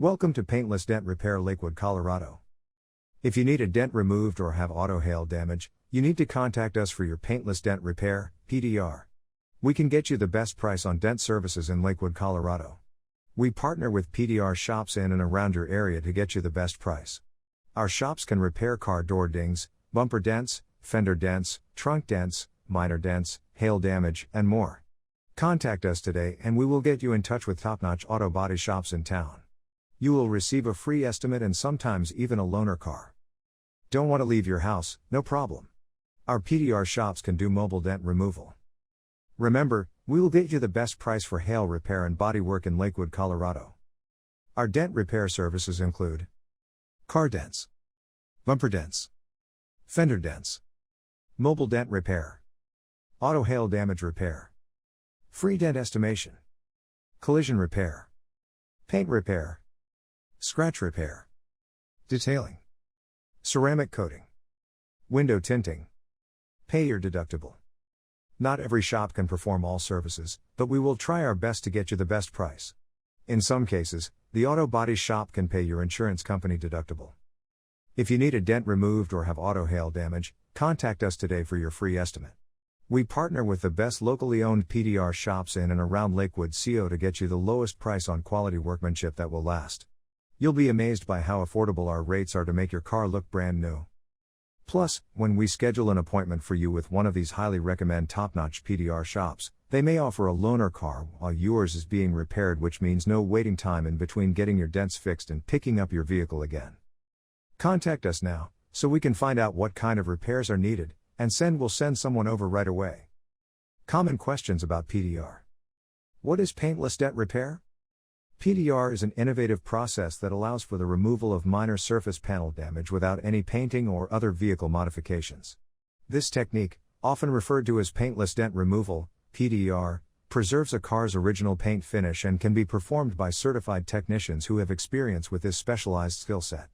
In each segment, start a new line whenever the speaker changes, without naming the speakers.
Welcome to Paintless Dent Repair, Lakewood, Colorado. If you need a dent removed or have auto hail damage, you need to contact us for your Paintless Dent Repair, PDR. We can get you the best price on dent services in Lakewood, Colorado. We partner with PDR shops in and around your area to get you the best price. Our shops can repair car door dings, bumper dents, fender dents, trunk dents, minor dents, hail damage, and more. Contact us today and we will get you in touch with top-notch auto body shops in town. You will receive a free estimate and sometimes even a loaner car. Don't want to leave your house? No problem. Our PDR shops can do mobile dent removal. Remember, we will get you the best price for hail repair and body work in Lakewood, Colorado. Our dent repair services include car dents, bumper dents, fender dents, mobile dent repair, auto hail damage repair, free dent estimation, collision repair, paint repair, scratch repair, detailing, ceramic coating, window tinting. Pay your deductible. Not every shop can perform all services, but we will try our best to get you the best price. In some cases, the auto body shop can pay your insurance company deductible. If you need a dent removed or have auto hail damage, contact us today for your free estimate. We partner with the best locally owned PDR shops in and around Lakewood CO to get you the lowest price on quality workmanship that will last. You'll be amazed by how affordable our rates are to make your car look brand new. Plus, when we schedule an appointment for you with one of these highly recommended top-notch PDR shops, they may offer a loaner car while yours is being repaired, which means no waiting time in between getting your dents fixed and picking up your vehicle again. Contact us now, so we can find out what kind of repairs are needed, and we'll send someone over right away. Common questions about PDR. What is paintless dent repair? PDR is an innovative process that allows for the removal of minor surface panel damage without any painting or other vehicle modifications. This technique, often referred to as paintless dent removal, PDR, preserves a car's original paint finish and can be performed by certified technicians who have experience with this specialized skill set.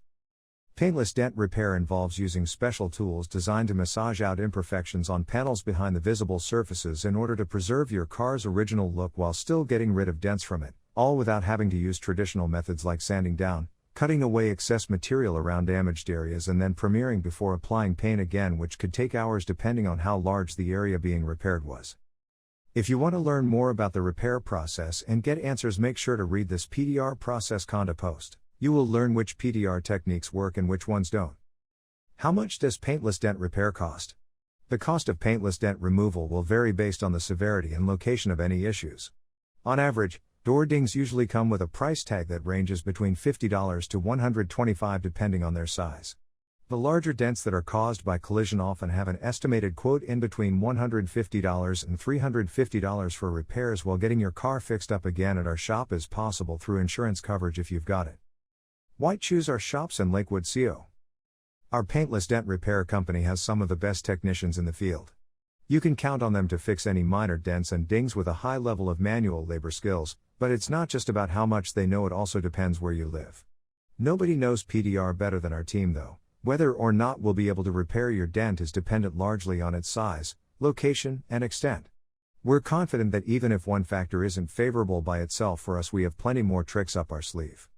Paintless dent repair involves using special tools designed to massage out imperfections on panels behind the visible surfaces in order to preserve your car's original look while still getting rid of dents from it, all without having to use traditional methods like sanding down, cutting away excess material around damaged areas and then premiering before applying paint again, which could take hours depending on how large the area being repaired was. If you want to learn more about the repair process and get answers, make sure to read this PDR process conda post. You will learn which PDR techniques work and which ones don't. How much does paintless dent repair cost? The cost of paintless dent removal will vary based on the severity and location of any issues. On average, door dings usually come with a price tag that ranges between $50 to $125 depending on their size. The larger dents that are caused by collision often have an estimated quote in between $150 and $350 for repairs, while getting your car fixed up again at our shop is possible through insurance coverage if you've got it. Why choose our shops in Lakewood CO? Our paintless dent repair company has some of the best technicians in the field. You can count on them to fix any minor dents and dings with a high level of manual labor skills, but it's not just about how much they know, it also depends where you live. Nobody knows PDR better than our team though. Whether or not we'll be able to repair your dent is dependent largely on its size, location, and extent. We're confident that even if one factor isn't favorable by itself for us, we have plenty more tricks up our sleeve.